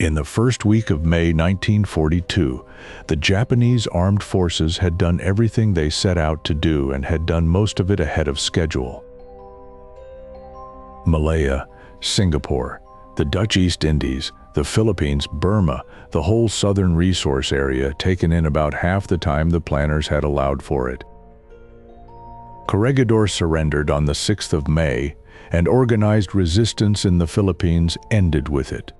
In the first week of May 1942, the Japanese armed forces had done everything they set out to do and had done most of it ahead of schedule. Malaya, Singapore, the Dutch East Indies, the Philippines, Burma, the whole southern resource area taken in about half the time the planners had allowed for it. Corregidor surrendered on the 6th of May, and organized resistance in the Philippines ended with it.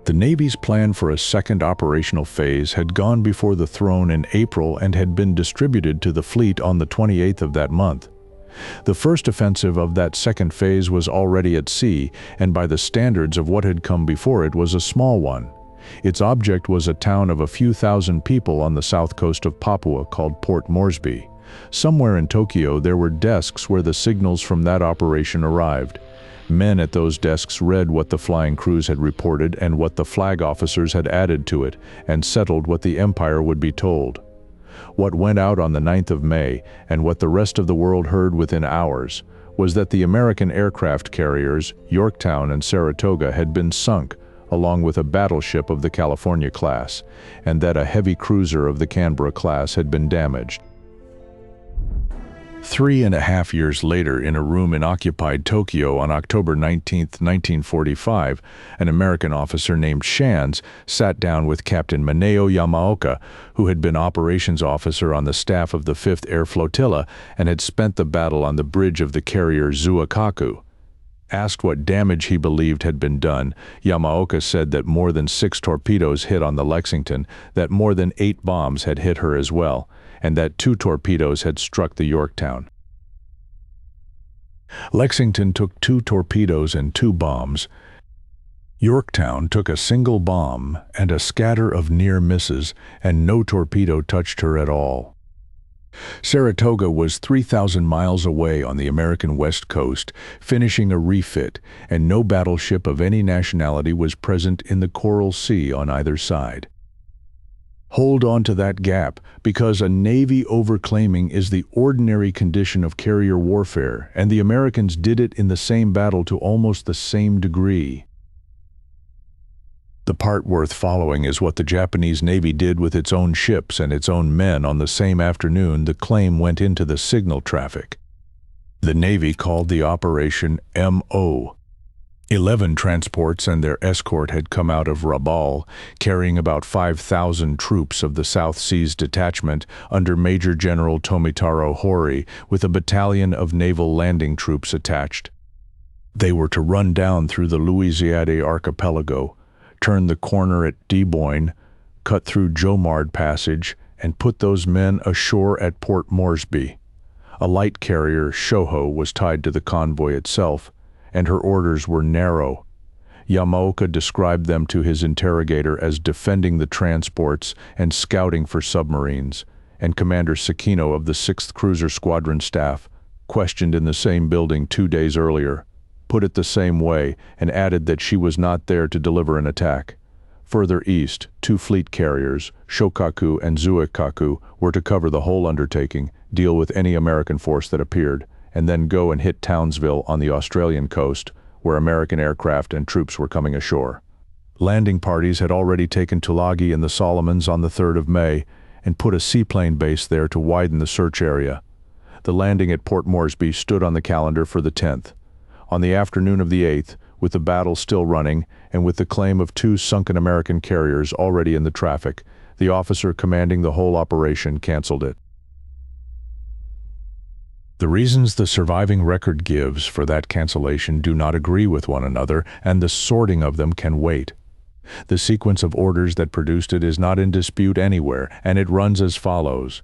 The Navy's plan for a second operational phase had gone before the throne in April and had been distributed to the fleet on the 28th of that month. The first offensive of that second phase was already at sea, and by the standards of what had come before it was a small one. Its object was a town of a few thousand people on the south coast of Papua called Port Moresby. Somewhere in Tokyo there were desks where the signals from that operation arrived. Men at those desks read what the flying crews had reported and what the flag officers had added to it, and settled what the Empire would be told. What went out on the 9th of May, and what the rest of the world heard within hours, was that the American aircraft carriers, Yorktown and Saratoga, had been sunk, along with a battleship of the California class, and that a heavy cruiser of the Canberra class had been damaged. 3.5 years later, in a room in occupied Tokyo on October 19, 1945, an American officer named Shands sat down with Captain Maneo Yamaoka, who had been operations officer on the staff of the 5th Air Flotilla and had spent the battle on the bridge of the carrier Zuikaku. Asked what damage he believed had been done, Yamaoka said that more than 6 torpedoes hit on the Lexington, that more than 8 bombs had hit her as well, and that 2 torpedoes had struck the Yorktown. Lexington took 2 torpedoes and 2 bombs. Yorktown took a single bomb and a scatter of near misses, and no torpedo touched her at all. Saratoga was 3,000 miles away on the American west coast, finishing a refit, and no battleship of any nationality was present in the Coral Sea on either side. Hold on to that gap, because a Navy overclaiming is the ordinary condition of carrier warfare, and the Americans did it in the same battle to almost the same degree. The part worth following is what the Japanese Navy did with its own ships and its own men on the same afternoon the claim went into the signal traffic. The Navy called the operation M.O. 11 transports and their escort had come out of Rabaul, carrying about 5,000 troops of the South Seas Detachment under Major General Tomitaro Hori, with a battalion of naval landing troops attached. They were to run down through the Louisiade archipelago, turn the corner at Deboyne, cut through Jomard Passage, and put those men ashore at Port Moresby. A light carrier, Shoho, was tied to the convoy itself, and her orders were narrow. Yamaoka described them to his interrogator as defending the transports and scouting for submarines, and Commander Sakino of the 6th Cruiser Squadron staff, questioned in the same building 2 days earlier, put it the same way and added that she was not there to deliver an attack. Further east, 2 fleet carriers, Shokaku and Zuikaku, were to cover the whole undertaking, deal with any American force that appeared, and then go and hit Townsville on the Australian coast, where American aircraft and troops were coming ashore. Landing parties had already taken Tulagi in the Solomons on the 3rd of May and put a seaplane base there to widen the search area. The landing at Port Moresby stood on the calendar for the 10th. On the afternoon of the 8th, with the battle still running and with the claim of 2 sunken American carriers already in the traffic, the officer commanding the whole operation canceled it. The reasons the surviving record gives for that cancellation do not agree with one another, and the sorting of them can wait. The sequence of orders that produced it is not in dispute anywhere, and it runs as follows.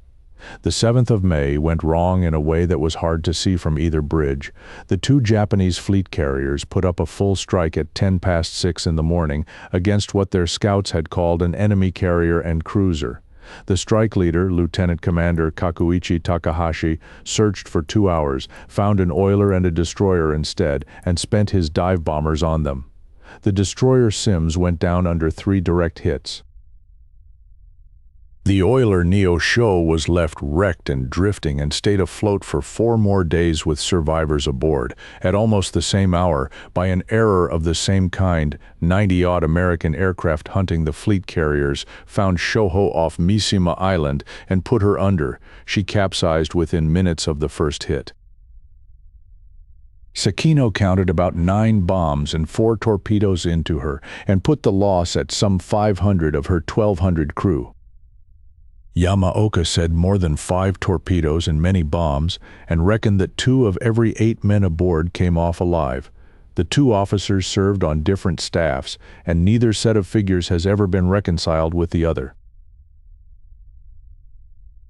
The 7th of May went wrong in a way that was hard to see from either bridge. The 2 Japanese fleet carriers put up a full strike at 6:10 in the morning against what their scouts had called an enemy carrier and cruiser. The strike leader, Lieutenant Commander Kakuichi Takahashi, searched for 2 hours, found an oiler and a destroyer instead, and spent his dive bombers on them. The destroyer Sims went down under 3 direct hits. The oiler Neo-Sho was left wrecked and drifting and stayed afloat for 4 more days with survivors aboard. At almost the same hour, by an error of the same kind, 90-odd American aircraft hunting the fleet carriers found Shoho off Mishima Island and put her under. She capsized within minutes of the first hit. Sakino counted about 9 bombs and 4 torpedoes into her and put the loss at some 500 of her 1,200 crew. Yamaoka said more than 5 torpedoes and many bombs, and reckoned that 2 of every 8 men aboard came off alive. The 2 officers served on different staffs, and neither set of figures has ever been reconciled with the other.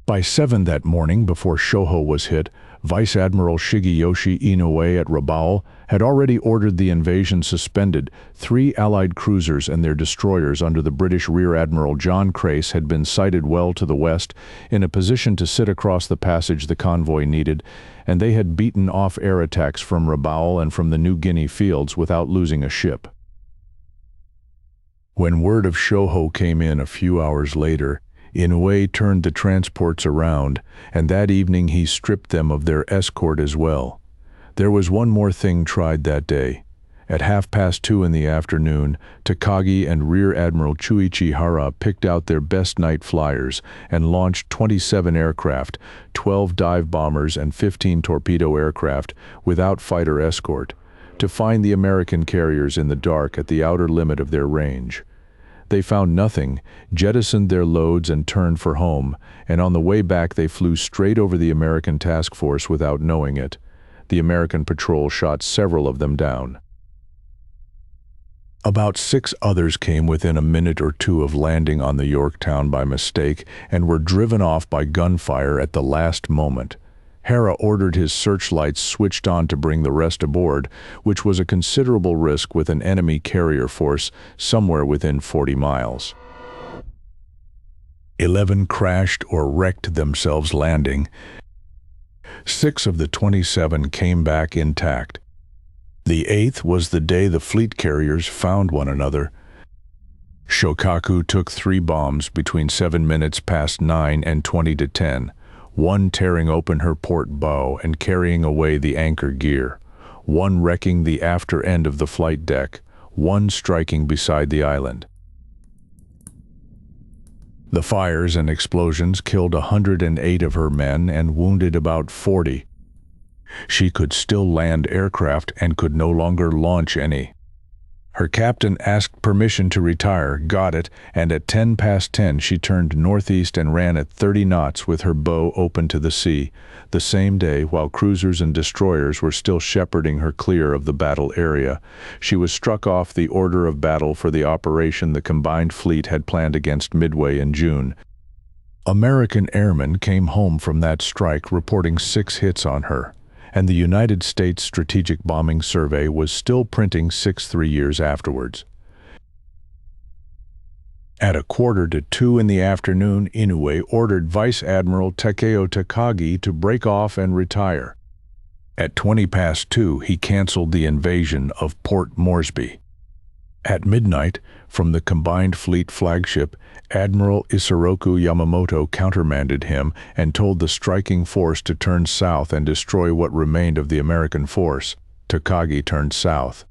By 7 that morning, before Shoho was hit, Vice Admiral Shigeyoshi Inoue at Rabaul had already ordered the invasion suspended. 3 Allied cruisers and their destroyers under the British Rear Admiral John Crace had been sighted well to the west, in a position to sit across the passage the convoy needed, and they had beaten off air attacks from Rabaul and from the New Guinea fields without losing a ship. When word of Shoho came in a few hours later, Inoue turned the transports around, and that evening he stripped them of their escort as well. There was one more thing tried that day. At 2:30 in the afternoon, Takagi and Rear Admiral Chuichi Hara picked out their best night flyers and launched 27 aircraft, 12 dive bombers and 15 torpedo aircraft, without fighter escort, to find the American carriers in the dark at the outer limit of their range. They found nothing, jettisoned their loads and turned for home, and on the way back they flew straight over the American task force without knowing it. The American patrol shot several of them down. About 6 others came within a minute or 2 of landing on the Yorktown by mistake and were driven off by gunfire at the last moment. Hara ordered his searchlights switched on to bring the rest aboard, which was a considerable risk with an enemy carrier force somewhere within 40 miles. 11 crashed or wrecked themselves landing. 6 of the 27 came back intact. The 8th was the day the fleet carriers found one another. Shokaku took 3 bombs between 7 minutes past 9 and 20 to 10. 1 tearing open her port bow and carrying away the anchor gear, 1 wrecking the after end of the flight deck, 1 striking beside the island. The fires and explosions killed 108 of her men and wounded about 40. She could still land aircraft and could no longer launch any. Her captain asked permission to retire, got it, and at 10:10 she turned northeast and ran at 30 knots with her bow open to the sea, the same day while cruisers and destroyers were still shepherding her clear of the battle area. She was struck off the order of battle for the operation the combined fleet had planned against Midway in June. American airmen came home from that strike reporting 6 hits on her, and the United States Strategic Bombing Survey was still printing 6 3 years afterwards. At 1:45 in the afternoon, Inoue ordered Vice Admiral Takeo Takagi to break off and retire. At 2:20 he canceled the invasion of Port Moresby. At midnight, from the combined fleet flagship, Admiral Isoroku Yamamoto countermanded him and told the striking force to turn south and destroy what remained of the American force. Takagi turned south.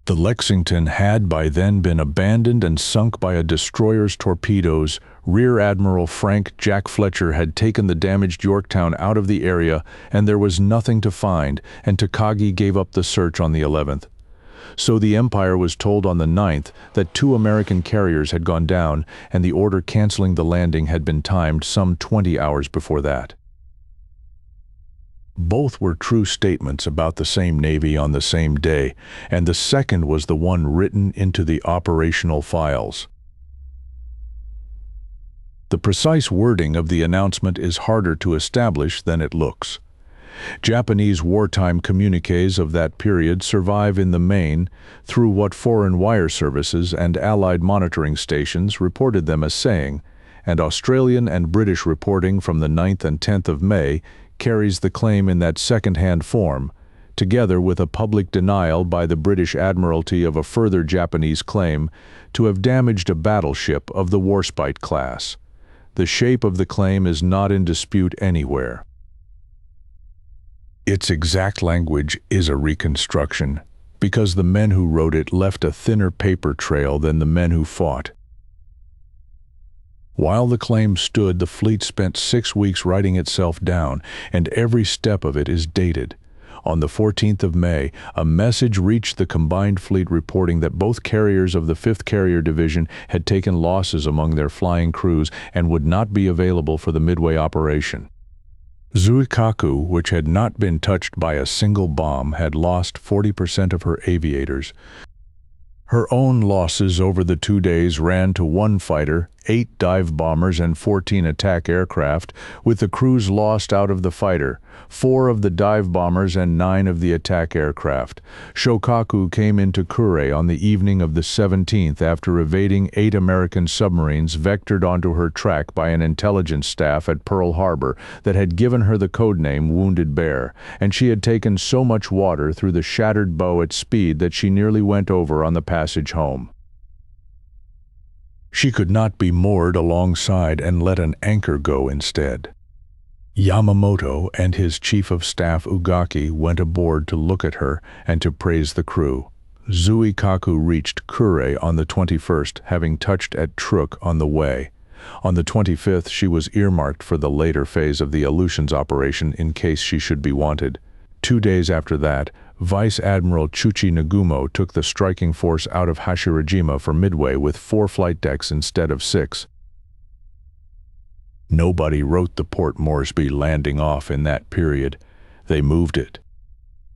The Lexington had by then been abandoned and sunk by a destroyer's torpedoes. Rear Admiral Frank Jack Fletcher had taken the damaged Yorktown out of the area, and there was nothing to find, and Takagi gave up the search on the 11th. So the Empire was told on the 9th that 2 American carriers had gone down, and the order canceling the landing had been timed some 20 hours before that. Both were true statements about the same Navy on the same day, and the second was the one written into the operational files. The precise wording of the announcement is harder to establish than it looks. Japanese wartime communiques of that period survive in the main through what foreign wire services and Allied monitoring stations reported them as saying, and Australian and British reporting from the 9th and 10th of May carries the claim in that second-hand form, together with a public denial by the British Admiralty of a further Japanese claim to have damaged a battleship of the Warspite class. The shape of the claim is not in dispute anywhere. Its exact language is a reconstruction, because the men who wrote it left a thinner paper trail than the men who fought. While the claim stood, the fleet spent 6 weeks writing itself down, and every step of it is dated. On the 14th of May, a message reached the combined fleet reporting that both carriers of the 5th Carrier Division had taken losses among their flying crews and would not be available for the Midway operation. Zuikaku, which had not been touched by a single bomb, had lost 40% of her aviators. Her own losses over the 2 days ran to 1 fighter, 8 dive bombers, and 14 attack aircraft, with the crews lost out of the fighter, 4 of the dive bombers and 9 of the attack aircraft. Shokaku came into Kure on the evening of the 17th after evading 8 American submarines vectored onto her track by an intelligence staff at Pearl Harbor that had given her the codename Wounded Bear, and she had taken so much water through the shattered bow at speed that she nearly went over on the passage home. She could not be moored alongside and let an anchor go instead. Yamamoto and his chief of staff Ugaki went aboard to look at her and to praise the crew. Zuikaku reached Kure on the 21st, having touched at Truk on the way. On the 25th, she was earmarked for the later phase of the Aleutians operation in case she should be wanted. 2 days after that, Vice Admiral Chuchi Nagumo took the striking force out of Hashirajima for Midway with 4 flight decks instead of 6. Nobody wrote the Port Moresby landing off in that period. They moved it.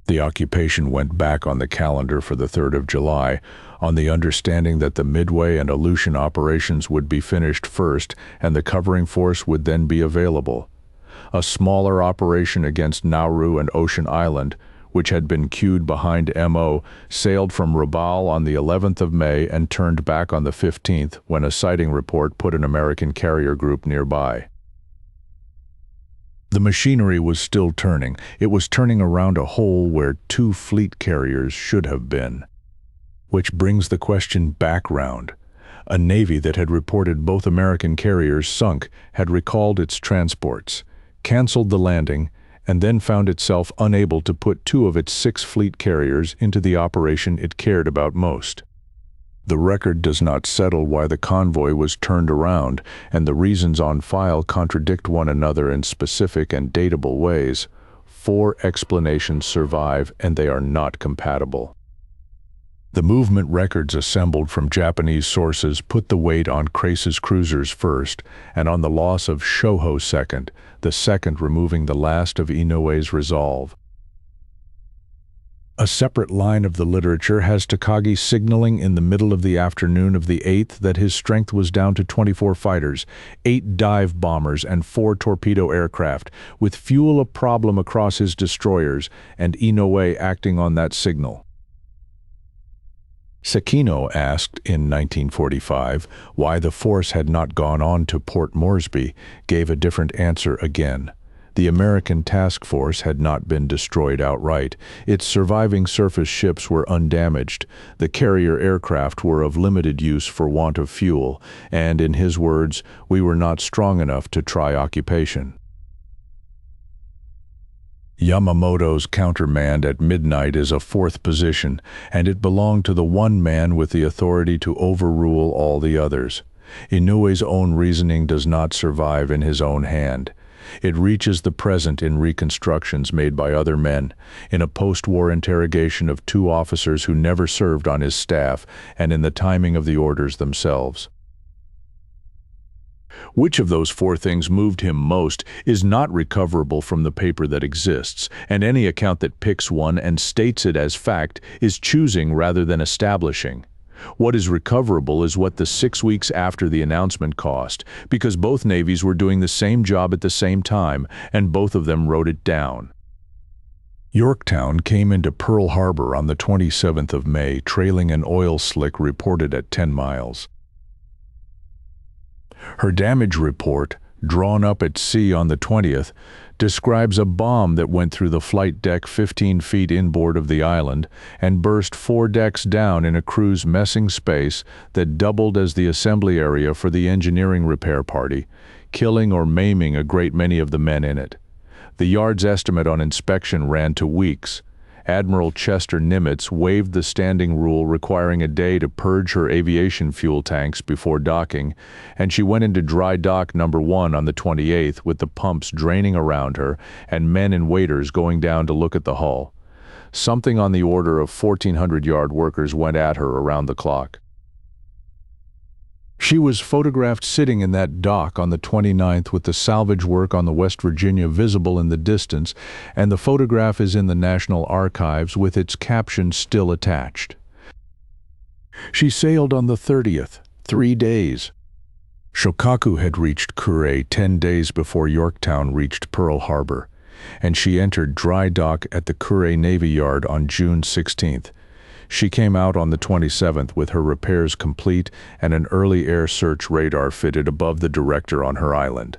The occupation went back on the calendar for the 3rd of July, on the understanding that the Midway and Aleutian operations would be finished first and the covering force would then be available. A smaller operation against Nauru and Ocean Island, which had been queued behind MO, sailed from Rabaul on the 11th of May and turned back on the 15th when a sighting report put an American carrier group nearby. The machinery was still turning. It was turning around a hole where 2 fleet carriers should have been. Which brings the question back round. A navy that had reported both American carriers sunk had recalled its transports, canceled the landing, and then found itself unable to put 2 of its 6 fleet carriers into the operation it cared about most. The record does not settle why the convoy was turned around, and the reasons on file contradict one another in specific and datable ways. 4 explanations survive, and they are not compatible. The movement records assembled from Japanese sources put the weight on Crace's cruisers first, and on the loss of Shoho second, the second removing the last of Inoue's resolve. A separate line of the literature has Takagi signaling in the middle of the afternoon of the 8th that his strength was down to 24 fighters, 8 dive bombers, and 4 torpedo aircraft, with fuel a problem across his destroyers, and Inoue acting on that signal. Sekino asked in 1945 why the force had not gone on to Port Moresby, gave a different answer again. The American task force had not been destroyed outright. Its surviving surface ships were undamaged. The carrier aircraft were of limited use for want of fuel, and, in his words, we were not strong enough to try occupation. Yamamoto's countermand at midnight is a 4th position, and it belonged to the one man with the authority to overrule all the others. Inoue's own reasoning does not survive in his own hand. It reaches the present in reconstructions made by other men, in a post-war interrogation of 2 officers who never served on his staff, and in the timing of the orders themselves. Which of those 4 things moved him most is not recoverable from the paper that exists, and any account that picks one and states it as fact is choosing rather than establishing. What is recoverable is what the 6 weeks after the announcement cost, because both navies were doing the same job at the same time, and both of them wrote it down. Yorktown came into Pearl Harbor on the 27th of May, trailing an oil slick reported at 10 miles. Her damage report, drawn up at sea on the 20th, describes a bomb that went through the flight deck 15 feet inboard of the island and burst 4 decks down in a crew's messing space that doubled as the assembly area for the engineering repair party, killing or maiming a great many of the men in it. The yard's estimate on inspection ran to weeks. Admiral Chester Nimitz waived the standing rule requiring a day to purge her aviation fuel tanks before docking, and she went into dry dock number 1 on the 28th with the pumps draining around her and men and waiters going down to look at the hull. Something on the order of 1,400 yard workers went at her around the clock. She was photographed sitting in that dock on the 29th with the salvage work on the West Virginia visible in the distance, and the photograph is in the National Archives with its caption still attached. She sailed on the 30th, 3 days. Shokaku had reached Kure 10 days before Yorktown reached Pearl Harbor, and she entered dry dock at the Kure Navy Yard on June 16th. She came out on the 27th with her repairs complete and an early air search radar fitted above the director on her island.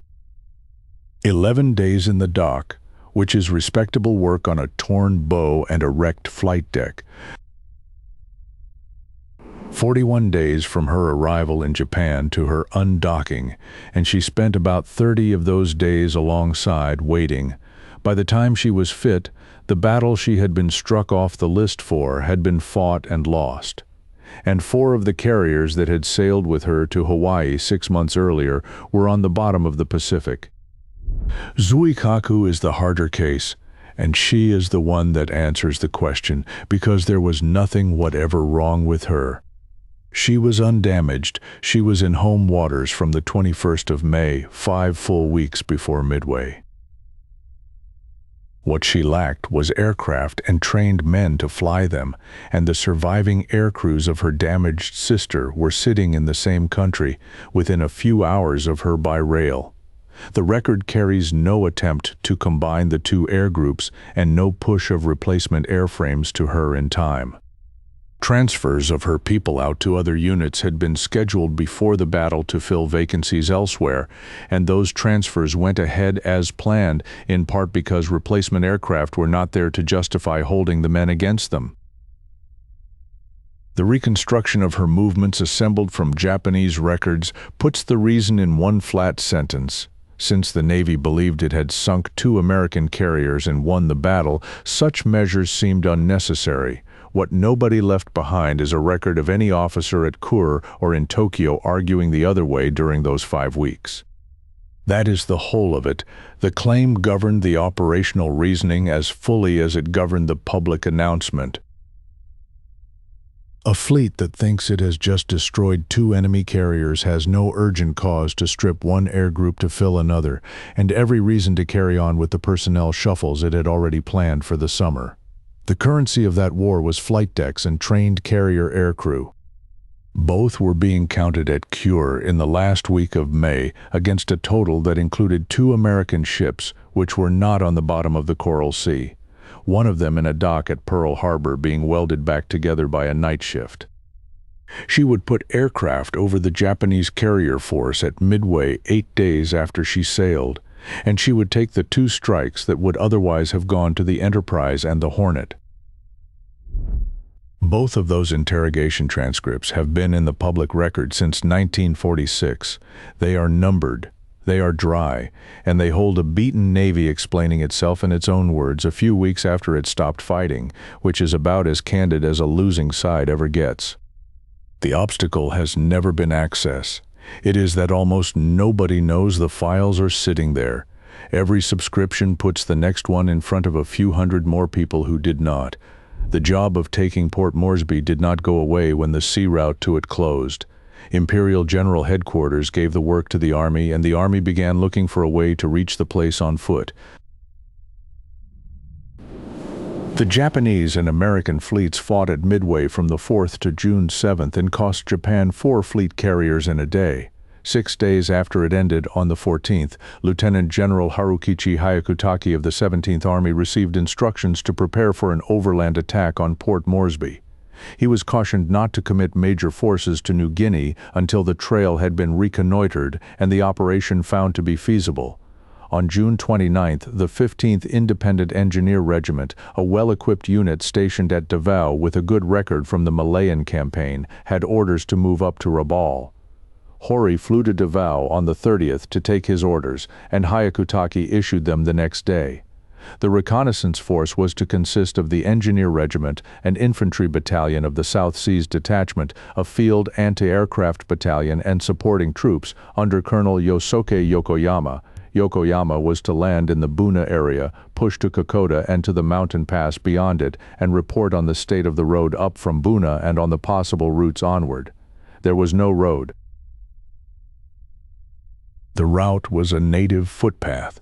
11 days in the dock, which is respectable work on a torn bow and a wrecked flight deck. 41 days from her arrival in Japan to her undocking, and she spent about 30 of those days alongside, waiting. By the time she was fit, the battle she had been struck off the list for had been fought and lost, and 4 of the carriers that had sailed with her to Hawaii 6 months earlier were on the bottom of the Pacific. Zuikaku is the harder case, and she is the one that answers the question because there was nothing whatever wrong with her. She was undamaged. She was in home waters from the 21st of May, 5 full weeks before Midway. What she lacked was aircraft and trained men to fly them, and the surviving air crews of her damaged sister were sitting in the same country, within a few hours of her by rail. The record carries no attempt to combine the 2 air groups and no push of replacement airframes to her in time. Transfers of her people out to other units had been scheduled before the battle to fill vacancies elsewhere, and those transfers went ahead as planned, in part because replacement aircraft were not there to justify holding the men against them. The reconstruction of her movements assembled from Japanese records puts the reason in one flat sentence. Since the Navy believed it had sunk 2 American carriers and won the battle, such measures seemed unnecessary. What nobody left behind is a record of any officer at Kure or in Tokyo arguing the other way during those 5 weeks. That is the whole of it. The claim governed the operational reasoning as fully as it governed the public announcement. A fleet that thinks it has just destroyed 2 enemy carriers has no urgent cause to strip one air group to fill another, and every reason to carry on with the personnel shuffles it had already planned for the summer. The currency of that war was flight decks and trained carrier aircrew. Both were being counted at Kure in the last week of May against a total that included 2 American ships which were not on the bottom of the Coral Sea, one of them in a dock at Pearl Harbor being welded back together by a night shift. She would put aircraft over the Japanese carrier force at Midway 8 days after she sailed, and she would take the 2 strikes that would otherwise have gone to the Enterprise and the Hornet. Both of those interrogation transcripts have been in the public record since 1946. They are numbered, they are dry, and they hold a beaten Navy explaining itself in its own words a few weeks after it stopped fighting, which is about as candid as a losing side ever gets. The obstacle has never been access. It is that almost nobody knows the files are sitting there. Every subscription puts the next one in front of a few hundred more people who did not. The job of taking Port Moresby did not go away when the sea route to it closed. Imperial General Headquarters gave the work to the Army, and the Army began looking for a way to reach the place on foot. The Japanese and American fleets fought at Midway from the 4th to June 7th and cost Japan 4 fleet carriers in a day. 6 days after it ended, on the 14th, Lieutenant General Harukichi Hyakutake of the 17th Army received instructions to prepare for an overland attack on Port Moresby. He was cautioned not to commit major forces to New Guinea until the trail had been reconnoitered and the operation found to be feasible. On June 29th, the 15th Independent Engineer Regiment, a well-equipped unit stationed at Davao with a good record from the Malayan campaign, had orders to move up to Rabaul. Hori flew to Davao on the 30th to take his orders, and Hyakutake issued them the next day. The reconnaissance force was to consist of the Engineer Regiment, an infantry battalion of the South Seas Detachment, a field anti-aircraft battalion, and supporting troops under Colonel Yosuke Yokoyama. Yokoyama was to land in the Buna area, push to Kokoda and to the mountain pass beyond it, and report on the state of the road up from Buna and on the possible routes onward. There was no road. The route was a native footpath.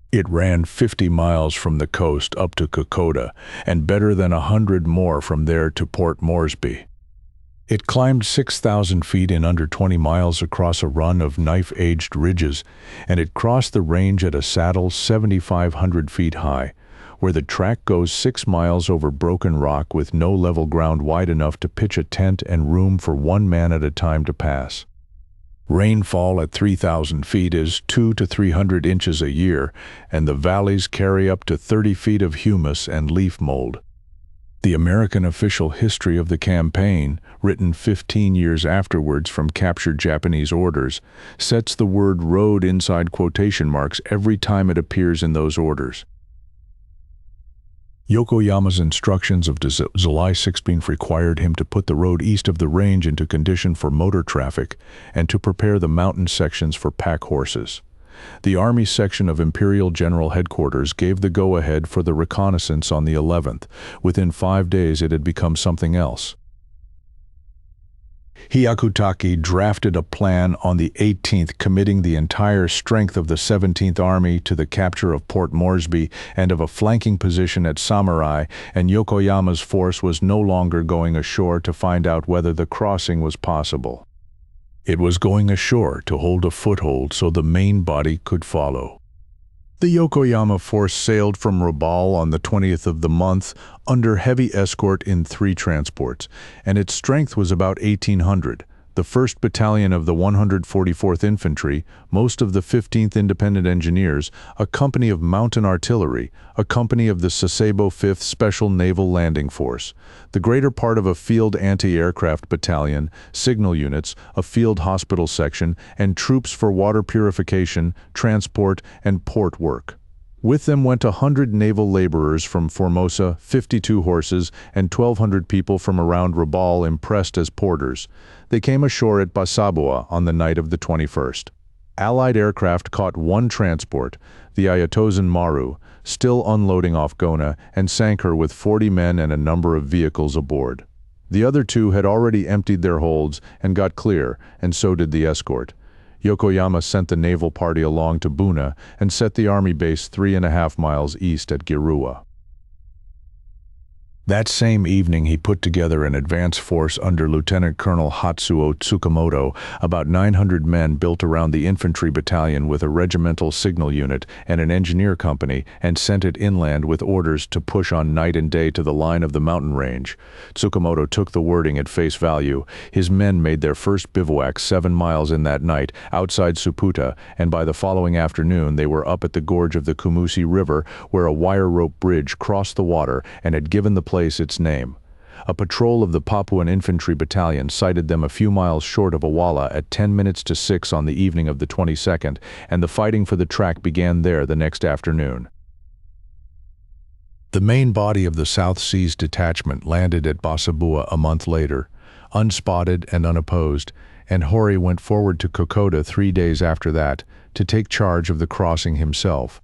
It ran 50 miles from the coast up to Kokoda, and better than 100 more from there to Port Moresby. It climbed 6,000 feet in under 20 miles across a run of knife-edged ridges, and it crossed the range at a saddle 7,500 feet high, where the track goes 6 miles over broken rock with no level ground wide enough to pitch a tent and room for one man at a time to pass. Rainfall at 3,000 feet is 200 to 300 inches a year, and the valleys carry up to 30 feet of humus and leaf mold. The American official history of the campaign, written 15 years afterwards from captured Japanese orders, sets the word road inside quotation marks every time it appears in those orders. Yokoyama's instructions of July 16 required him to put the road east of the range into condition for motor traffic and to prepare the mountain sections for pack horses. The Army section of Imperial General Headquarters gave the go-ahead for the reconnaissance on the 11th. Within 5 days it had become something else. Hyakutake drafted a plan on the 18th committing the entire strength of the 17th Army to the capture of Port Moresby and of a flanking position at Samurai, and Yokoyama's force was no longer going ashore to find out whether the crossing was possible. It was going ashore to hold a foothold so the main body could follow. The Yokoyama force sailed from Rabaul on the 20th of the month under heavy escort in 3 transports, and its strength was about 1,800. The 1st Battalion of the 144th Infantry, most of the 15th Independent Engineers, a company of mountain artillery, a company of the Sasebo 5th Special Naval Landing Force, the greater part of a field anti-aircraft battalion, signal units, a field hospital section, and troops for water purification, transport, and port work. With them went 100 naval laborers from Formosa, 52 horses, and 1,200 people from around Rabaul impressed as porters. They came ashore at Basabua on the night of the 21st. Allied aircraft caught 1 transport, the Ayatozan Maru, still unloading off Gona, and sank her with 40 men and a number of vehicles aboard. The other 2 had already emptied their holds and got clear, and so did the escort. Yokoyama sent the naval party along to Buna and set the army base 3.5 miles east at Girua. That same evening he put together an advance force under Lieutenant Colonel Hatsuo Tsukamoto, about 900 men built around the infantry battalion with a regimental signal unit and an engineer company, and sent it inland with orders to push on night and day to the line of the mountain range. Tsukamoto took the wording at face value. His men made their first bivouac 7 miles in that night, outside Suputa, and by the following afternoon they were up at the gorge of the Kumusi River, where a wire rope bridge crossed the water and had given the place its name. A patrol of the Papuan Infantry Battalion sighted them a few miles short of Awala at 10 minutes to 6 on the evening of the 22nd, and the fighting for the track began there the next afternoon. The main body of the South Seas Detachment landed at Basabua a month later, unspotted and unopposed, and Hori went forward to Kokoda 3 days after that to take charge of the crossing himself.